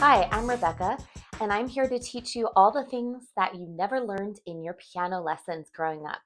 Hi, I'm Rebecca, and I'm here to teach you all the things that you never learned in your piano lessons growing up.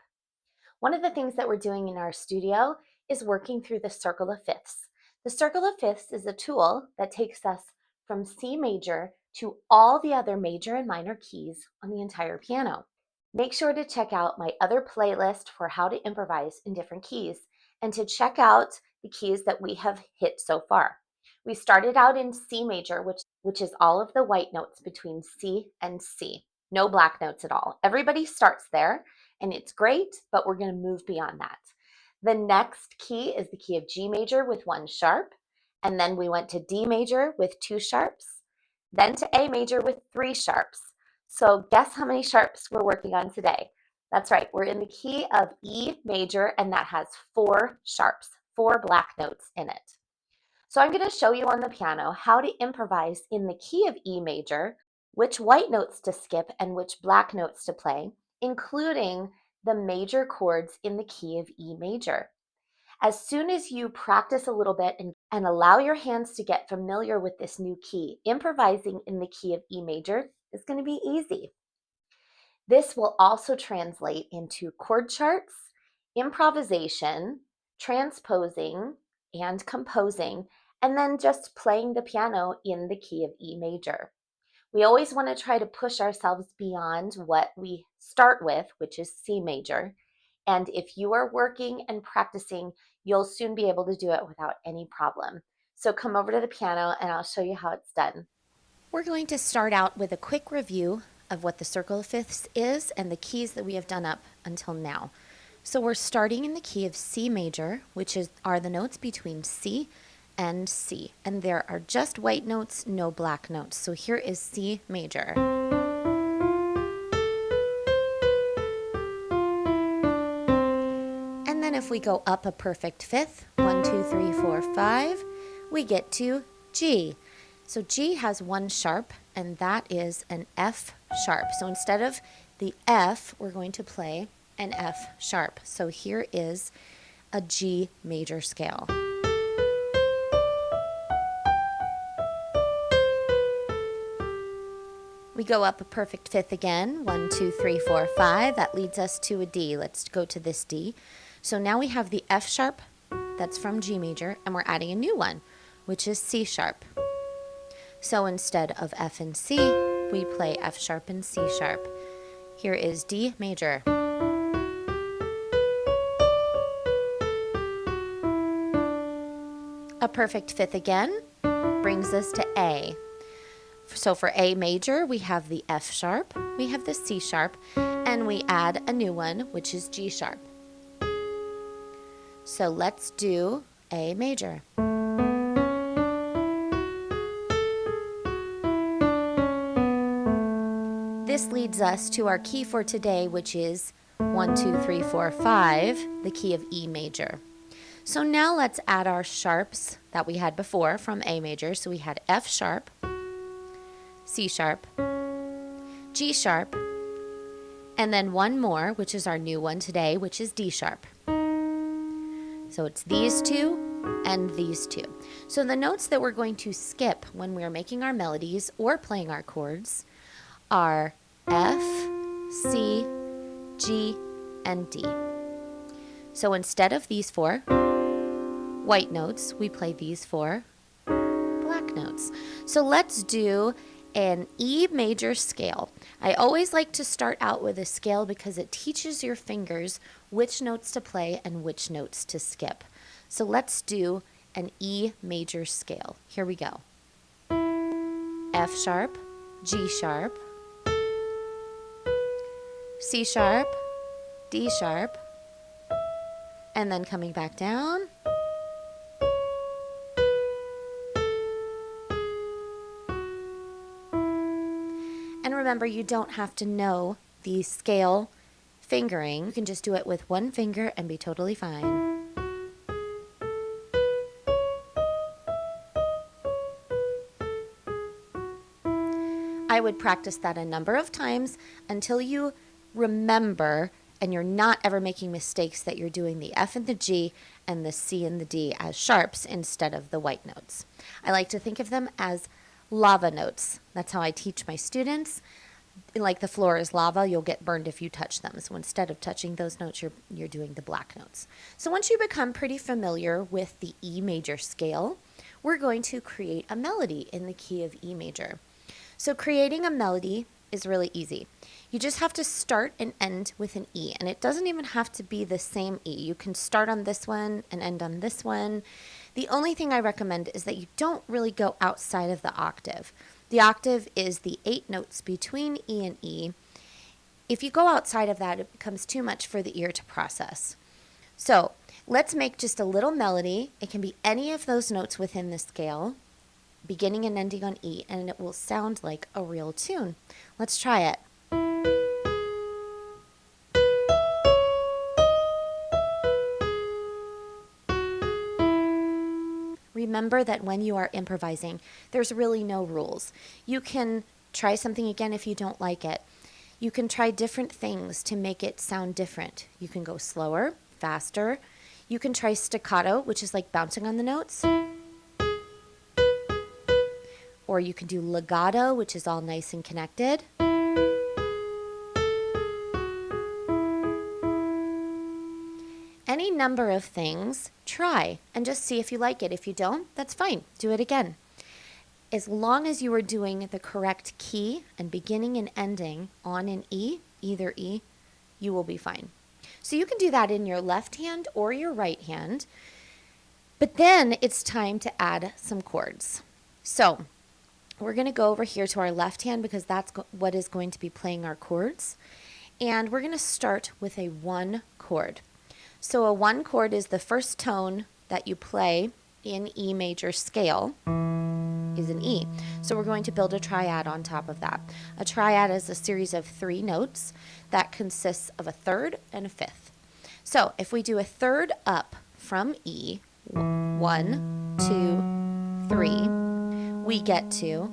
One of the things that we're doing in our studio is working through the circle of fifths. The circle of fifths is a tool that takes us from C major to all the other major and minor keys on the entire piano. Make sure to check out my other playlist for how to improvise in different keys and to check out the keys that we have hit so far. We started out in C major, which is all of the white notes between C and C. No black notes at all. Everybody starts there, and it's great, but we're going to move beyond that. The next key is the key of G major with one sharp, and then we went to D major with two sharps, then to A major with three sharps. So guess how many sharps we're working on today? That's right, we're in the key of E major, and that has four sharps, four black notes in it. So I'm going to show you on the piano how to improvise in the key of E major, which white notes to skip and which black notes to play, including the major chords in the key of E major. As soon as you practice a little bit and allow your hands to get familiar with this new key, improvising in the key of E major is going to be easy. This will also translate into chord charts, improvisation, transposing, and composing, and then just playing the piano in the key of E major. We always want to try to push ourselves beyond what we start with, which is C major. And if you are working and practicing, you'll soon be able to do it without any problem. So come over to the piano and I'll show you how it's done. We're going to start out with a quick review of what the circle of fifths is and the keys that we have done up until now. So we're starting in the key of C major, which are the notes between C and C. And there are just white notes, no black notes. So here is C major. And then if we go up a perfect fifth, 1, 2, 3, 4, 5, we get to G. So G has one sharp, and that is an F sharp. So instead of the F, we're going to play an F sharp. So here is a G major scale. We go up a perfect fifth again, 1, 2, 3, 4, 5. That leads us to a D. Let's go to this D. So now we have the F sharp, that's from G major, and we're adding a new one, which is C sharp. So instead of F and C, we play F sharp and C sharp. Here is D major. A perfect fifth again brings us to A. So for A major, we have the F sharp, we have the C sharp, and we add a new one, which is G sharp. So let's do A major. This leads us to our key for today, which is 1, 2, 3, 4, 5, the key of E major. So now let's add our sharps that we had before from A major. So we had F sharp, C sharp, G sharp, and then one more, which is our new one today, which is D sharp. So it's these two and these two. So the notes that we're going to skip when we're making our melodies or playing our chords are F, C, G, and D. So instead of these four white notes, we play these four black notes. So let's do an E major scale. I always like to start out with a scale because it teaches your fingers which notes to play and which notes to skip. So let's do an E major scale. Here we go. F sharp, G sharp, C sharp, D sharp, and then coming back down. And remember, you don't have to know the scale fingering. You can just do it with one finger and be totally fine. I would practice that a number of times until you remember and you're not ever making mistakes that you're doing the F and the G and the C and the D as sharps instead of the white notes. I like to think of them as lava notes. That's how I teach my students. Like the floor is lava, you'll get burned if you touch them. So instead of touching those notes, you're doing the black notes. So once you become pretty familiar with the E major scale, we're going to create a melody in the key of E major. So creating a melody is really easy. You just have to start and end with an E, and it doesn't even have to be the same E. You can start on this one and end on this one. The only thing I recommend is that you don't really go outside of the octave. The octave is the 8 notes between E and E. If you go outside of that, it becomes too much for the ear to process. So let's make just a little melody. It can be any of those notes within the scale, beginning and ending on E, and it will sound like a real tune. Let's try it. Remember that when you are improvising, there's really no rules. You can try something again if you don't like it. You can try different things to make it sound different. You can go slower, faster. You can try staccato, which is like bouncing on the notes. Or you can do legato, which is all nice and connected. Any number of things, try and just see if you like it. If you don't, that's fine. Do it again. As long as you are doing the correct key and beginning and ending on an E, either E, you will be fine. So you can do that in your left hand or your right hand. But then it's time to add some chords. So we're going to go over here to our left hand because that's what is going to be playing our chords. And we're going to start with a 1 chord. So a 1 chord is the first tone that you play in E major scale is an E. So we're going to build a triad on top of that. A triad is a series of 3 notes that consists of a third and a fifth. So if we do a third up from E, 1, 2, 3, we get to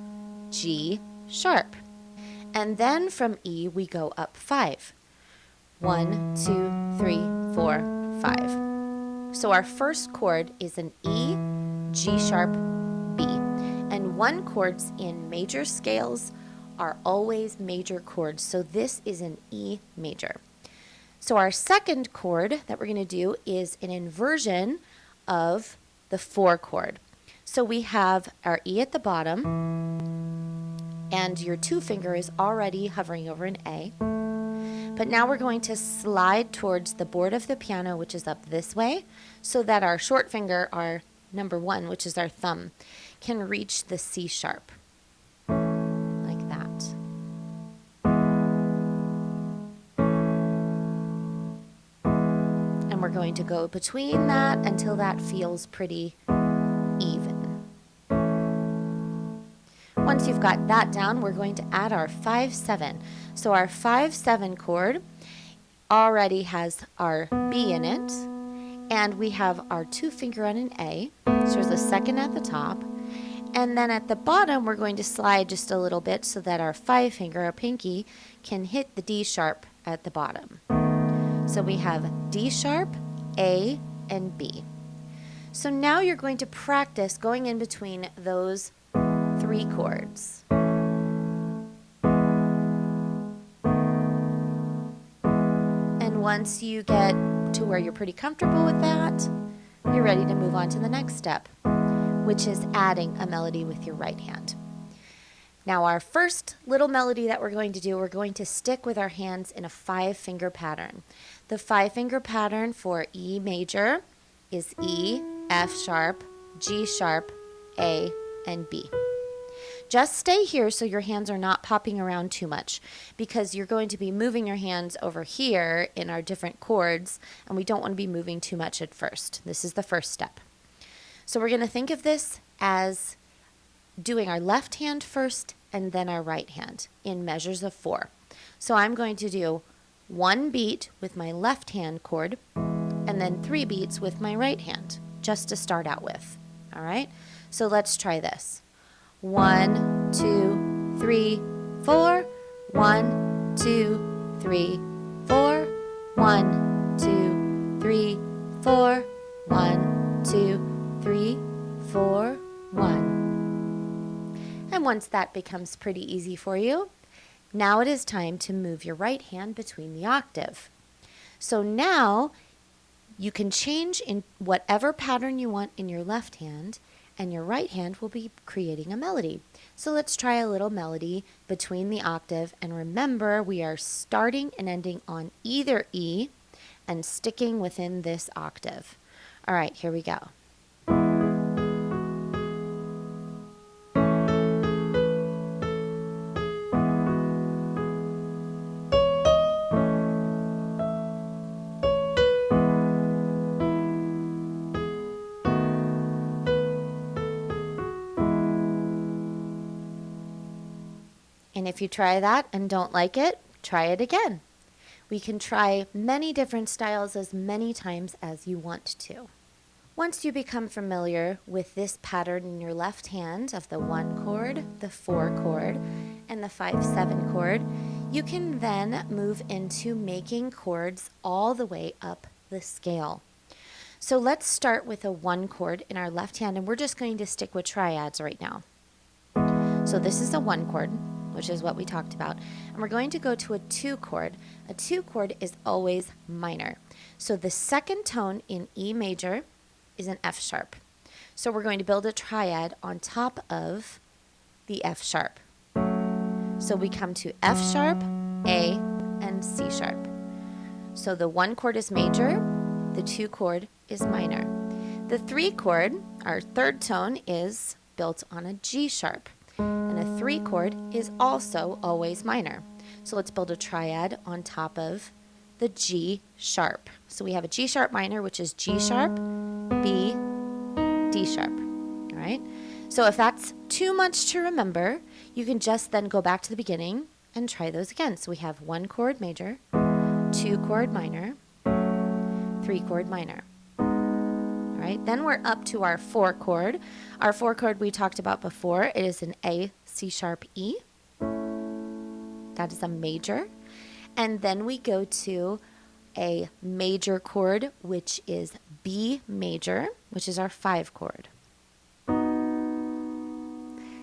G sharp. And then from E we go up 5. 1, 2, 3, 4, 5. So our first chord is an E, G sharp, B. And 1 chords in major scales are always major chords. So this is an E major. So our second chord that we're going to do is an inversion of the 4 chord. So we have our E at the bottom, and your 2 finger is already hovering over an A. But now we're going to slide towards the board of the piano, which is up this way, so that our short finger, our number 1, which is our thumb, can reach the C sharp, like that. And we're going to go between that until that feels pretty even. Once you've got that down, we're going to add our 5-7. So our 5-7 chord already has our B in it, and we have our 2 finger on an A, so there's a second at the top, and then at the bottom we're going to slide just a little bit so that our 5 finger, our pinky, can hit the D sharp at the bottom. So we have D sharp, A, and B. So now you're going to practice going in between those 3 chords. And once you get to where you're pretty comfortable with that, you're ready to move on to the next step, which is adding a melody with your right hand. Now our first little melody that we're going to do, we're going to stick with our hands in a 5-finger pattern. The 5-finger pattern for E major is E, F sharp, G sharp, A, and B. Just stay here so your hands are not popping around too much, because you're going to be moving your hands over here in our different chords, and we don't want to be moving too much at first. This is the first step. So we're going to think of this as doing our left hand first and then our right hand in measures of 4. So I'm going to do 1 beat with my left hand chord and then 3 beats with my right hand, just to start out with. All right? So let's try this. 1, 2, 3, 4. 1, 2, 3, 4. 1, 2, 3, 4. 1, 2, 3, 4, 1. And And once that becomes pretty easy for you, now it is time to move your right hand between the octave. So now you can change in whatever pattern you want in your left hand, and your right hand will be creating a melody. So let's try a little melody between the octave, and remember we are starting and ending on either E and sticking within this octave. All right, here we go. And if you try that and don't like it, try it again. We can try many different styles as many times as you want to. Once you become familiar with this pattern in your left hand of the 1 chord, the 4 chord, and the 5/7 chord, you can then move into making chords all the way up the scale. So let's start with a 1 chord in our left hand, and we're just going to stick with triads right now. So this is a 1 chord, which is what we talked about, and we're going to go to a 2 chord. A 2 chord is always minor. So the second tone in E major is an F sharp. So we're going to build a triad on top of the F sharp. So we come to F sharp, A, and C sharp. So the 1 chord is major, the 2 chord is minor. The 3 chord, our third tone, is built on a G sharp. And a 3 chord is also always minor. So let's build a triad on top of the G sharp. So we have a G sharp minor, which is G sharp, B, D sharp. All right. So if that's too much to remember, you can just then go back to the beginning and try those again. So we have 1 chord major, 2 chord minor, 3 chord minor. All right, then we're up to our 4 chord. Our 4 chord we talked about before. It is an A, C sharp, E. That is a major. And then we go to a major chord, which is B major, which is our 5 chord.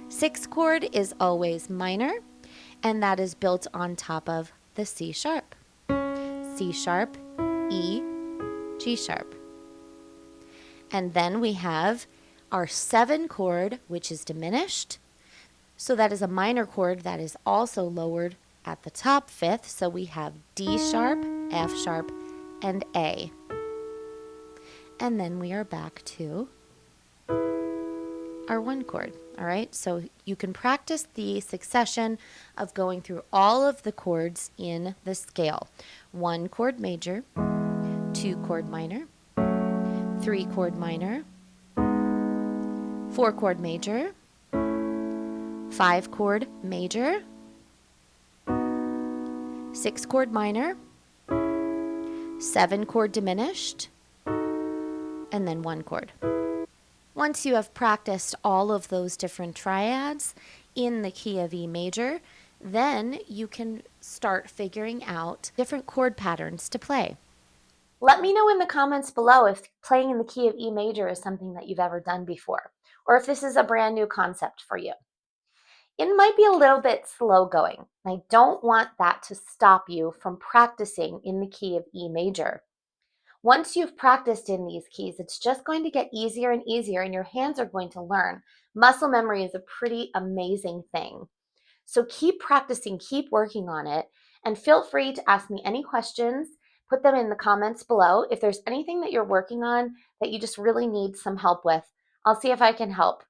6 chord is always minor, and that is built on top of the C sharp. C sharp, E, G sharp. And then we have our 7 chord, which is diminished. So that is a minor chord that is also lowered at the top fifth. So we have D sharp, F sharp, and A. And then we are back to our 1 chord. All right, so you can practice the succession of going through all of the chords in the scale. 1 chord major, 2 chord minor, 3 chord minor, 4 chord major, 5 chord major, 6 chord minor, 7 chord diminished, and then 1 chord. Once you have practiced all of those different triads in the key of E major, then you can start figuring out different chord patterns to play. Let me know in the comments below if playing in the key of E major is something that you've ever done before, or if this is a brand new concept for you. It might be a little bit slow going. I don't want that to stop you from practicing in the key of E major. Once you've practiced in these keys, it's just going to get easier and easier, and your hands are going to learn. Muscle memory is a pretty amazing thing. So keep practicing, keep working on it, and feel free to ask me any questions. Put them in the comments below. If there's anything that you're working on that you just really need some help with, I'll see if I can help.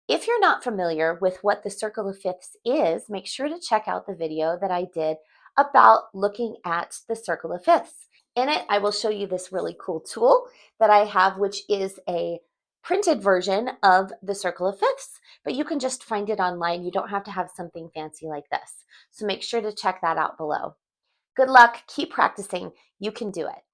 If you're not familiar with what the circle of fifths is, make sure to check out the video that I did about looking at the circle of fifths. In it, I will show you this really cool tool that I have, which is a printed version of the circle of fifths, but you can just find it online. You don't have to have something fancy like this. So make sure to check that out below. Good luck. Keep practicing. You can do it.